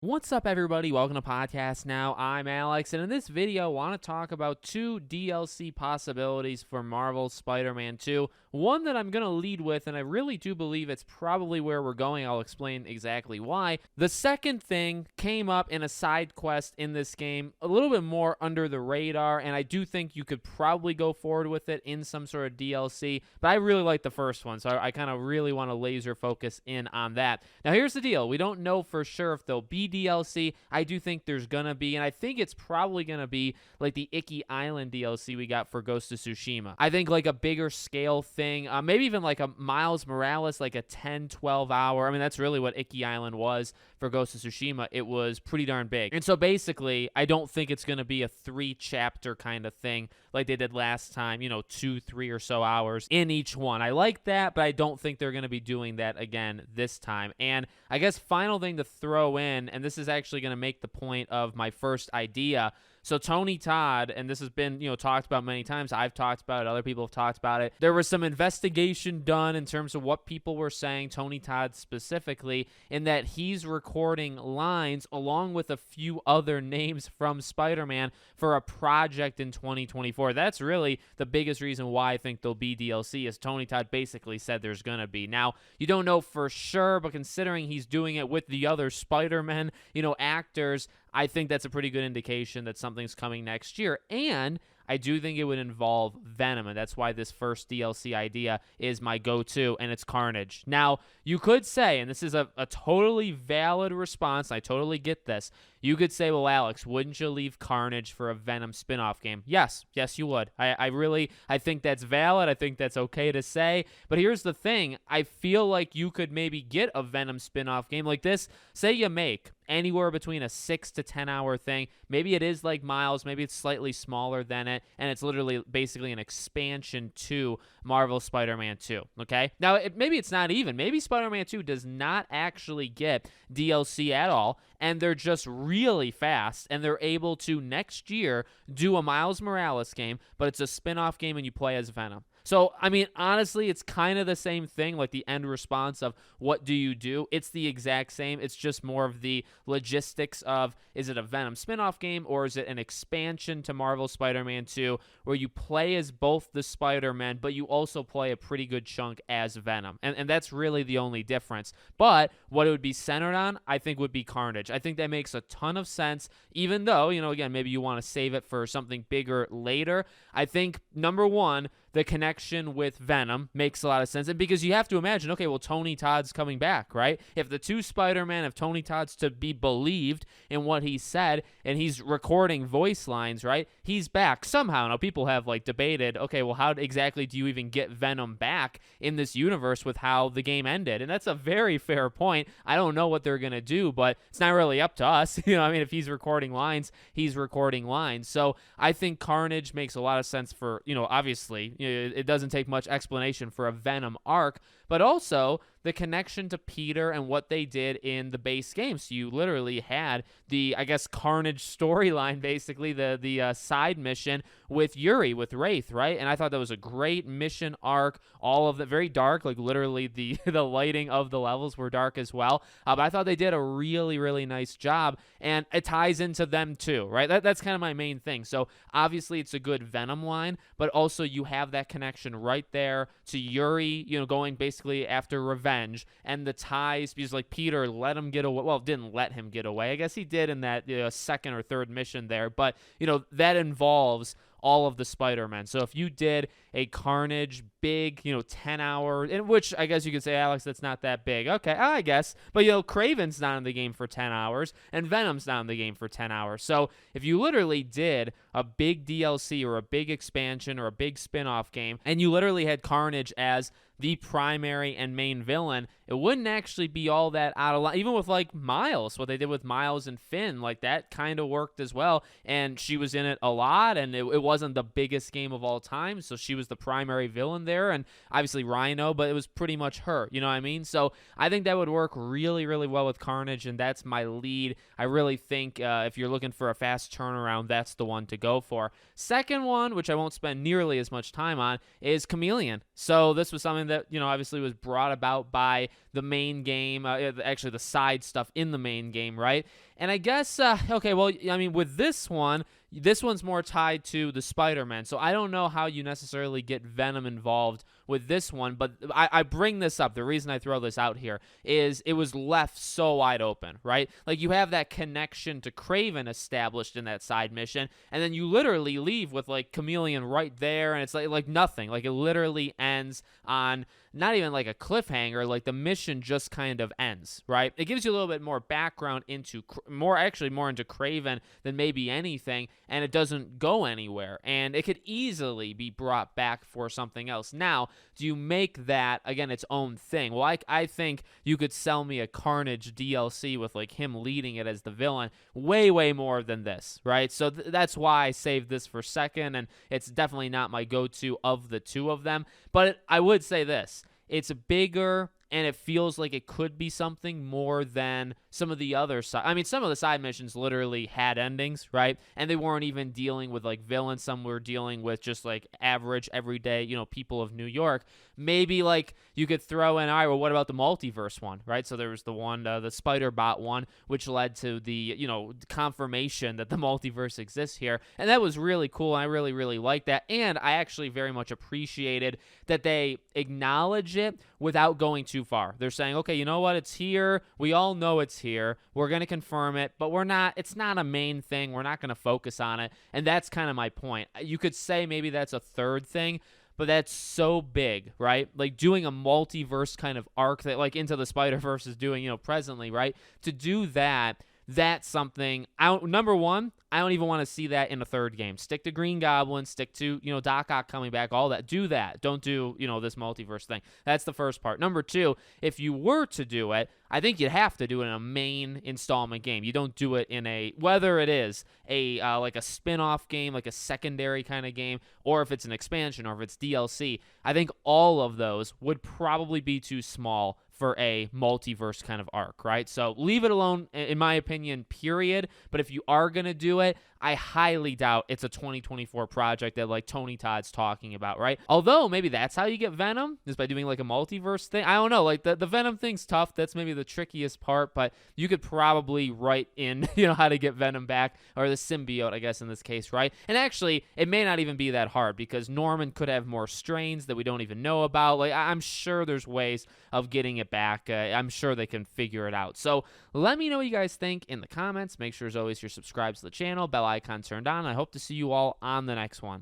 What's up, everybody? Welcome to Podcast Now. I'm Alex, and in this video, I want to talk about two DLC possibilities for Marvel's Spider-Man 2. One that I'm going to lead with, and I really do believe it's probably where we're going. I'll explain exactly why. The second thing came up in a side quest in this game, a little bit more under the radar, and I do think you could probably go forward with it in some sort of DLC, but I really like the first one, so I kind of really want to laser focus in on that. Now, here's the deal. We don't know for sure if there'll be DLC. I do think there's gonna be, and I think it's probably gonna be like the Icky Island DLC we got for Ghost of Tsushima. I think like a bigger scale thing, maybe even like a Miles Morales, like a 10-12 hour. I mean, that's really what Icky Island was for Ghost of Tsushima. It was pretty darn big. And so basically, I don't think it's gonna be a 3-chapter kind of thing like they did last time, 2, 3 or so hours in each one. I like that, but I don't think they're gonna be doing that again this time. And I guess final thing to throw in, and this is actually going to make the point of my first idea. So Tony Todd, and this has been, talked about many times. I've talked about it. Other people have talked about it. There was some investigation done in terms of what people were saying, Tony Todd specifically, in that he's recording lines along with a few other names from Spider-Man for a project in 2024. That's really the biggest reason why I think there'll be DLC, is Tony Todd basically said there's going to be. Now, you don't know for sure, but considering he's doing it with the other Spider-Man, actors, I think that's a pretty good indication that something's coming next year. And I do think it would involve Venom, and that's why this first DLC idea is my go-to, and it's Carnage. Now, you could say, and this is a totally valid response, I totally get this, you could say, well, Alex, wouldn't you leave Carnage for a Venom spin-off game? Yes, you would. I think that's valid. I think that's okay to say. But here's the thing. I feel like you could maybe get a Venom spin-off game like this. Say you make anywhere between a 6 to 10 hour thing. Maybe it is like Miles. Maybe it's slightly smaller than it, and it's literally basically an expansion to Marvel Spider-Man 2, okay? Now, maybe it's not even. Maybe Spider-Man 2 does not actually get DLC at all, and they're just really fast, and they're able to next year do a Miles Morales game, but it's a spin-off game and you play as Venom. So, I mean, honestly, it's kind of the same thing, like the end response of what do you do? It's the exact same. It's just more of the logistics of, is it a Venom spinoff game or is it an expansion to Marvel Spider-Man 2 where you play as both the Spider-Men, but you also play a pretty good chunk as Venom. And that's really the only difference. But what it would be centered on, I think, would be Carnage. I think that makes a ton of sense, even though, again, maybe you want to save it for something bigger later. I think, number one, the connection with Venom makes a lot of sense. And because you have to imagine, okay, well, Tony Todd's coming back, right? If the two Spider-Men, if Tony Todd's to be believed in what he said, and he's recording voice lines, right? He's back somehow. Now, people have debated, okay, well, how exactly do you even get Venom back in this universe with how the game ended? And that's a very fair point. I don't know what they're going to do, but it's not really up to us. If he's recording lines, he's recording lines. So I think Carnage makes a lot of sense for, obviously, it doesn't take much explanation for a Venom arc, but also the connection to Peter and what they did in the base game. So you literally had the, I guess, Carnage storyline, basically, the side mission with Yuri, with Wraith, right? And I thought that was a great mission arc, all of that, very dark, like literally the lighting of the levels were dark as well. But I thought they did a really, really nice job, and it ties into them too, right? That's kind of my main thing. So obviously it's a good Venom line, but also you have that connection right there to Yuri, going basically after revenge, and the ties, because Peter let him get away. Well, didn't let him get away. I guess he did in that second or third mission there, but that involves all of the Spider-Men. So if you did a Carnage big, 10-hour, in which I guess you could say, Alex, that's not that big. Okay, I guess. But, Craven's not in the game for 10 hours, and Venom's not in the game for 10 hours. So if you literally did a big DLC or a big expansion or a big spin-off game, and you literally had Carnage as the primary and main villain, it wouldn't actually be all that out of line. Even with Miles, what they did with Miles and Finn, that kind of worked as well. And she was in it a lot, and it wasn't the biggest game of all time, so she was the primary villain there, and obviously Rhino, but it was pretty much her, you know what I mean? So I think that would work really, really well with Carnage, and that's my lead. I really think if you're looking for a fast turnaround, that's the one to go for. Second one, which I won't spend nearly as much time on, is Chameleon. So this was something that, obviously was brought about by the main game, actually the side stuff in the main game, right? And I guess, okay, well, I mean, with this one's more tied to the Spider-Man, so I don't know how you necessarily get Venom involved with this one, but I bring this up. The reason I throw this out here is it was left so wide open, right? Like, you have that connection to Craven established in that side mission, and then you literally leave with, like, Chameleon right there, and it's like nothing. Like, it literally ends on not even like a cliffhanger. Like, the mission just kind of ends, right? It gives you a little bit more background into more into Craven than maybe anything, and it doesn't go anywhere, and it could easily be brought back for something else. Now, do you make that again its own thing? Well, I think you could sell me a Carnage DLC with like him leading it as the villain way more than this, right? So that's why I saved this for second, and it's definitely not my go-to of the two of them. But I would say this: it's bigger, and it feels like it could be something more than some of the other side. I mean, some of the side missions literally had endings, right? And they weren't even dealing with like villains. Some were dealing with just like average, everyday, people of New York. Maybe like you could throw in, all right, well, what about the multiverse one, right? So there was the one, the Spider-Bot one, which led to the, confirmation that the multiverse exists here. And that was really cool. And I really liked that. And I actually very much appreciated that they acknowledge it without going too far. They're saying, okay, you know what? It's here. We all know it's here. We're going to confirm it, but it's not a main thing. We're not going to focus on it. And that's kind of my point. You could say maybe that's a third thing, but that's so big, right? Like doing a multiverse kind of arc that like Into the Spider-Verse is doing, presently, right? To do that's something. Number one, I don't even want to see that in a third game. Stick to Green Goblin, stick to, Doc Ock coming back, all that. Do that. Don't do, this multiverse thing. That's the first part. Number two, if you were to do it, I think you'd have to do it in a main installment game. You don't do it in whether it is like a spin-off game, like a secondary kind of game, or if it's an expansion, or if it's DLC. I think all of those would probably be too small for a multiverse kind of arc, right? So leave it alone, in my opinion, period. But if you are going to do it, I highly doubt it's a 2024 project that like Tony Todd's talking about, right? Although maybe that's how you get Venom, is by doing like a multiverse thing. I don't know. Like the Venom thing's tough. That's maybe the trickiest part, but you could probably write in, how to get Venom back, or the symbiote, I guess, in this case, right? And actually, it may not even be that hard because Norman could have more strains that we don't even know about. Like, I'm sure there's ways of getting it back. I'm sure they can figure it out. So let me know what you guys think in the comments. Make sure, as always, you're subscribed to the channel, bell icon turned on. I hope to see you all on the next one.